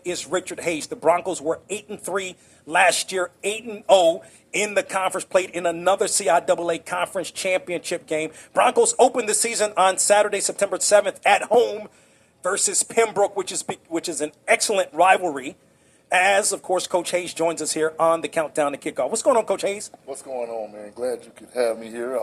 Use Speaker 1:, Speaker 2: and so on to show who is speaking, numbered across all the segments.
Speaker 1: Is Richard Hayes. The Broncos were 8-3 last year, 8-0 in the conference, played in another CIAA conference championship game. Broncos opened the season on Saturday, September 7th at home versus Pembroke, which is an excellent rivalry. As, of course, Coach Hayes joins us here on the Countdown to Kickoff. What's going on, Coach Hayes?
Speaker 2: What's going on, man? Glad you could have me here.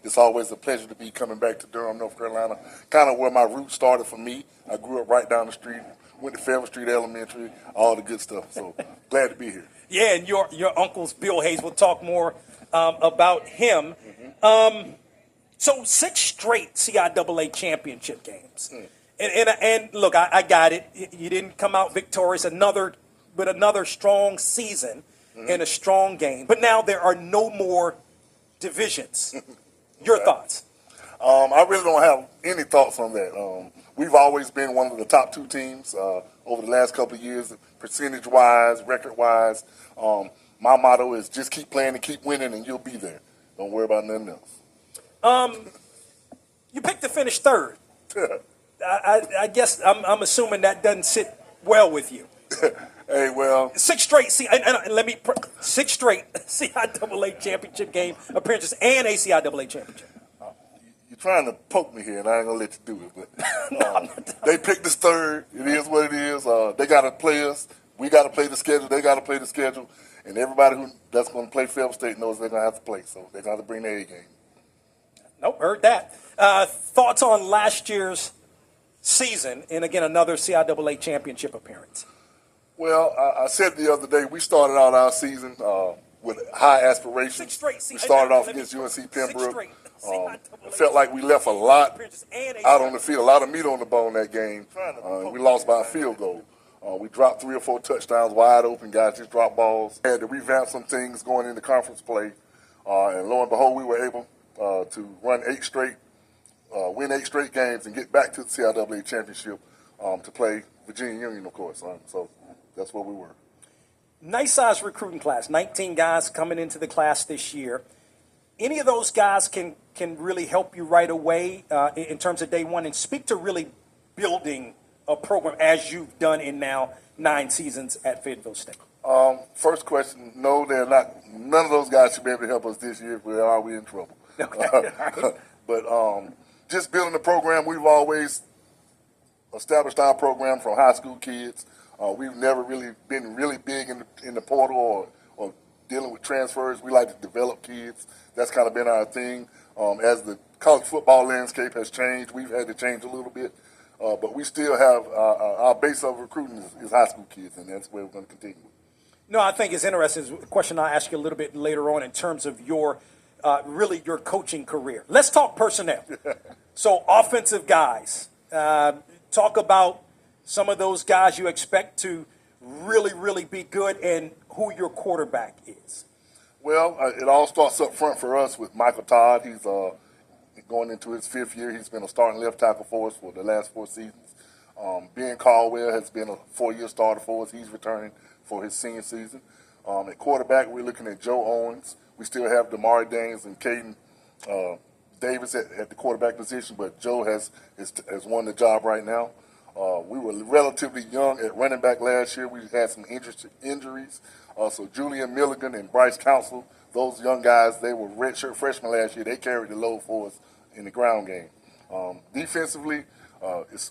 Speaker 2: It's always a pleasure to be coming back to Durham, North Carolina, kind of where my roots started for me. I grew up right down the street, went to Fayetteville Street Elementary, all the good stuff. So glad to be here.
Speaker 1: Yeah, and your uncle's Bill Hayes. We'll talk more about him. So 6 straight CIAA championship games. And look, I got it. You didn't come out victorious. Another strong season and a strong game. But now there are no more divisions. Your thoughts?
Speaker 2: I really don't have any thoughts on that. We've always been one of the top 2 teams over the last couple of years, percentage-wise, record-wise. My motto is just keep playing and keep winning, and you'll be there. Don't worry about nothing else.
Speaker 1: You picked to finish 3rd. I guess I'm assuming that doesn't sit well with you.
Speaker 2: Hey, well,
Speaker 1: 6 straight six straight CIAA championship game appearances and a CIAA championship.
Speaker 2: You're trying to poke me here, and I ain't gonna let you do it. But they picked us 3rd. It is what it is. They got to play us. We got to play the schedule. They got to play the schedule, and everybody that's going to play Fayetteville State knows they're going to have to play. So they got to bring their A game.
Speaker 1: Nope, heard that. Thoughts on last year's season, and again another CIAA championship appearance?
Speaker 2: Well, I said the other day, we started out our season with high aspirations. We started off against UNC Pembroke. It felt like we left a lot out on the field, a lot of meat on the bone that game. We lost by a field goal. We dropped 3 or 4 touchdowns, wide open, guys just dropped balls. Had to revamp some things going into conference play. And lo and behold, we were able to run 8 straight, win 8 straight games and get back to the CIAA championship to play Virginia Union, of course. So that's where we were.
Speaker 1: Nice size recruiting class, 19 guys coming into the class this year. Any of those guys can really help you right away in terms of day one, and speak to really building a program as you've done in now 9 seasons at Fayetteville State.
Speaker 2: First question, no, they're not. None of those guys should be able to help us this year. If we are, we in trouble.
Speaker 1: Okay.
Speaker 2: But just building the program, we've always established our program from high school kids. We've never really been really big in the portal or dealing with transfers. We like to develop kids. That's kind of been our thing. As the college football landscape has changed, we've had to change a little bit. But we still have our base of recruiting is high school kids, and that's where we're going to continue.
Speaker 1: No, I think it's interesting. It's a question I'll ask you a little bit later on in terms of your coaching career. Let's talk personnel. So offensive guys, talk about some of those guys you expect to really, really be good and who your quarterback is.
Speaker 2: Well, it all starts up front for us with Michael Todd. He's going into his 5th year. He's been a starting left tackle for us for the last 4 seasons. Ben Caldwell has been a 4-year starter for us. He's returning for his senior season. At quarterback, we're looking at Joe Owens. We still have Damari Daines and Caden Davis at the quarterback position, but Joe has won the job right now. We were relatively young at running back last year. We had some injuries. So Julian Milligan and Bryce Council, those young guys, they were redshirt freshmen last year. They carried the load for us in the ground game. Defensively,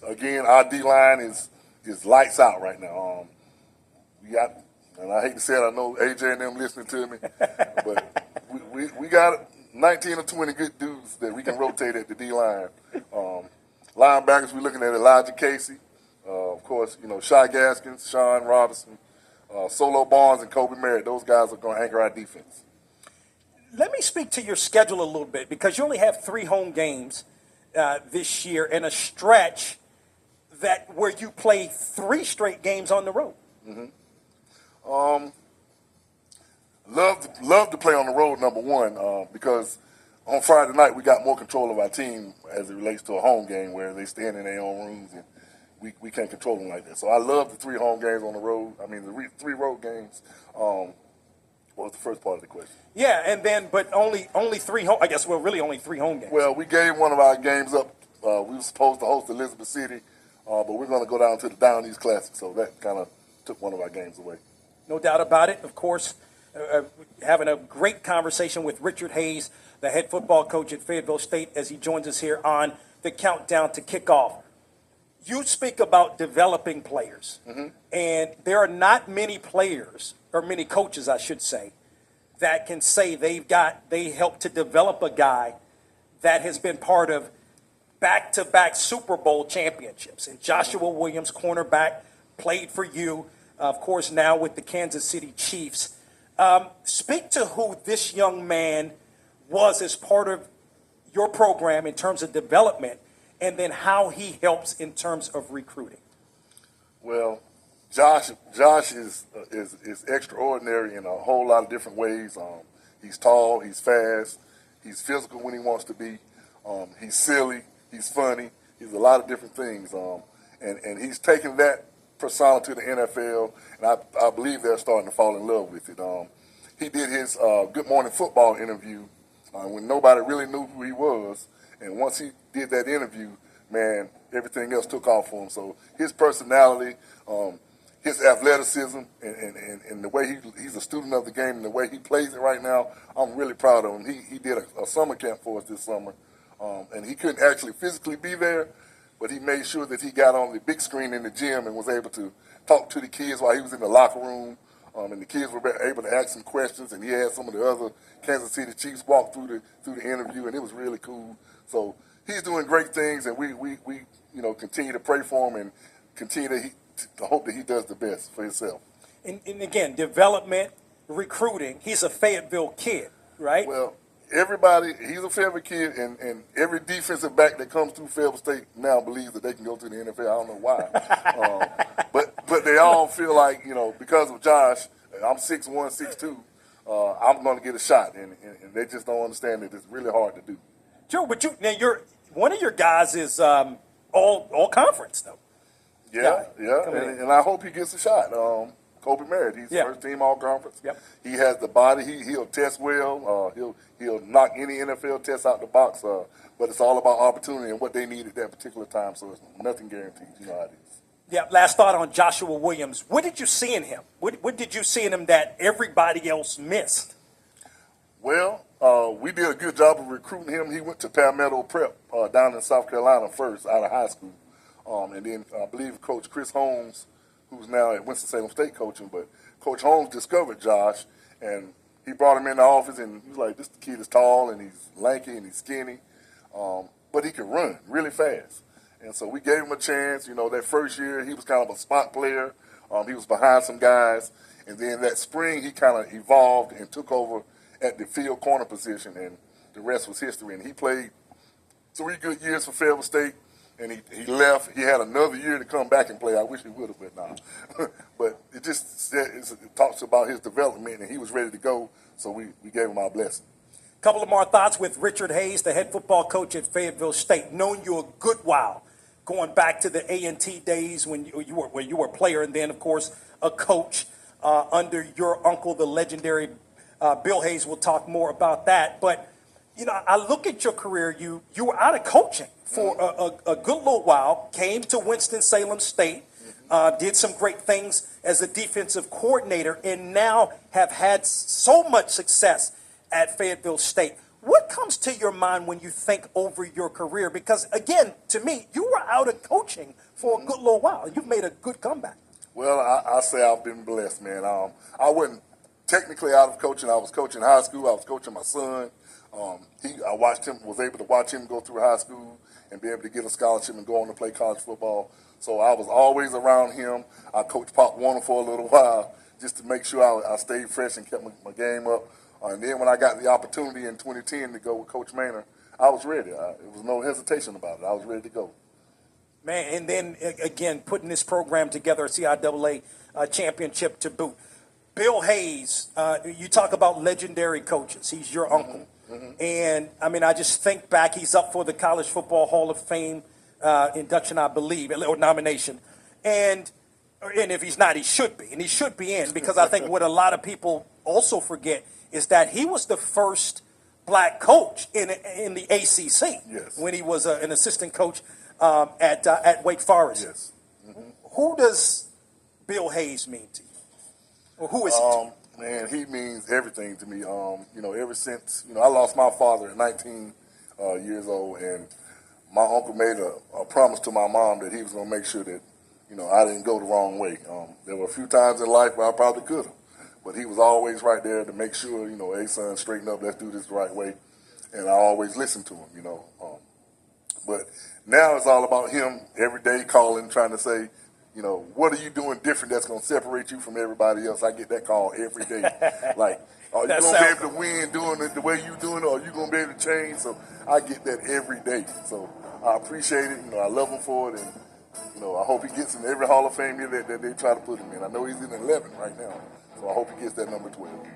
Speaker 2: again, our D-line is lights out right now. We got, and I hate to say it, I know AJ and them listening to me, but we got 19 or 20 good dudes that we can rotate at the D-line. Linebackers, we're looking at Elijah Casey, of course, Shy Gaskins, Sean Robinson, Solo Barnes, and Kobe Merritt. Those guys are going to anchor our defense.
Speaker 1: Let me speak to your schedule a little bit, because you only have 3 home games this year in a stretch where you play 3 straight games on the road.
Speaker 2: Love to play on the road, number one, because on Friday night we got more control of our team as it relates to a home game where they stand in their own rooms and we can't control them like that. So I love the 3 home games on the road. I mean, the 3 road games. What was the first part of the question?
Speaker 1: Yeah, and then, but only 3 home, I guess, well, really only 3 home games.
Speaker 2: Well, we gave one of our games up. We were supposed to host Elizabeth City but we're going to go down to the Down East Classic, so that kind of took one of our games away.
Speaker 1: No doubt about it. Of course, having a great conversation with Richard Hayes, the head football coach at Fayetteville State, as he joins us here on the Countdown to Kickoff. You speak about developing players, and there are not many players, or many coaches, I should say, that can say they helped to develop a guy that has been part of back-to-back Super Bowl championships. And Joshua Williams, cornerback, played for you, of course, now with the Kansas City Chiefs. Speak to who this young man was as part of your program in terms of development, and then how he helps in terms of recruiting.
Speaker 2: Well, Josh is extraordinary in a whole lot of different ways. He's tall, he's fast, he's physical when he wants to be. He's silly, he's funny, he's a lot of different things. And he's taken that persona to the NFL, and I believe they're starting to fall in love with it. He did his Good Morning Football interview when nobody really knew who he was, and once he did that interview, man, everything else took off for him. So his personality, his athleticism, and the way he's a student of the game and the way he plays it right now, I'm really proud of him. He did a summer camp for us this summer, and he couldn't actually physically be there, but he made sure that he got on the big screen in the gym and was able to talk to the kids while he was in the locker room, and the kids were able to ask him questions, and he had some of the other Kansas City Chiefs walk through the interview, and it was really cool. So he's doing great things, and we continue to pray for him and continue to hope that he does the best for himself.
Speaker 1: And again, development, recruiting. He's a Fayetteville kid, right?
Speaker 2: Well, he's a Fayetteville kid, and every defensive back that comes through Fayetteville State now believes that they can go to the NFL. I don't know why. But they all feel like, because of Josh, I'm 6'1", 6'2", I'm going to get a shot, and they just don't understand that it's really hard to do.
Speaker 1: Joe, but one of your guys is all conference though.
Speaker 2: Yeah, and I hope he gets a shot. Kobe Merritt, he's first team all conference.
Speaker 1: Yep.
Speaker 2: He has the body. He'll test well. He'll knock any NFL test out the box. But it's all about opportunity and what they need at that particular time. So it's nothing guaranteed. You know how it is.
Speaker 1: Yeah. Last thought on Joshua Williams. What did you see in him? What did you see in him that everybody else missed?
Speaker 2: Well, we did a good job of recruiting him. He went to Palmetto Prep down in South Carolina first out of high school. And then I believe Coach Chris Holmes, who's now at Winston-Salem State coaching, but Coach Holmes discovered Josh, and he brought him in the office, and he was like, this kid is tall, and he's lanky, and he's skinny, but he can run really fast. And so we gave him a chance. That first year, he was kind of a spot player. He was behind some guys. And then that spring, he kind of evolved and took over at the field corner position, and the rest was history. And he played 3 good years for Fayetteville State. And he left. He had another year to come back and play. I wish he would have, but no. But it talks about his development, and he was ready to go, so we gave him our blessing.
Speaker 1: A couple of more thoughts with Richard Hayes, the head football coach at Fayetteville State. Known you a good while, going back to the A&T days when you were a player, and then, of course, a coach under your uncle, the legendary Bill Hayes. We'll talk more about that. But, I look at your career. You were out of coaching for a good little while, came to Winston-Salem State, did some great things as a defensive coordinator, and now have had so much success at Fayetteville State. What comes to your mind when you think over your career? Because, again, to me, you were out of coaching for a good little while. You've made a good comeback.
Speaker 2: Well, I say I've been blessed, man. I wasn't technically out of coaching. I was coaching high school. I was coaching my son. Was able to watch him go through high school and be able to get a scholarship and go on to play college football. So I was always around him. I coached Pop Warner for a little while just to make sure I stayed fresh and kept my game up. And then when I got the opportunity in 2010 to go with Coach Maynard, I was ready. There was no hesitation about it. I was ready to go.
Speaker 1: Man, and then, again, putting this program together, a CIAA championship to boot. Bill Hayes, you talk about legendary coaches. He's your uncle. And, I just think back, he's up for the College Football Hall of Fame induction, I believe, or nomination. And if he's not, he should be. And he should be in, because I think what a lot of people also forget is that he was the first black coach in the ACC when he was an assistant coach at Wake Forest.
Speaker 2: Yes.
Speaker 1: Who does Bill Hayes mean to you? Or who is he to you?
Speaker 2: Man, he means everything to me. You know, ever since, you know, I lost my father at 19 years old, and my uncle made a promise to my mom that he was going to make sure that, you know, I didn't go the wrong way. There were a few times in life where I probably could have, but he was always right there to make sure, you know, hey, son, straighten up, let's do this the right way. And I always listened to him, you know. But now it's all about him every day calling, trying to say, you know, what are you doing different that's going to separate you from everybody else? I get that call every day. Like, are you going to be able to win doing it the way you doing it, or are you going to be able to change? So I get that every day. So I appreciate it. You know, I love him for it. And, you know, I hope he gets in every Hall of Fame year that they try to put him in. I know he's in 11 right now. So I hope he gets that number 12.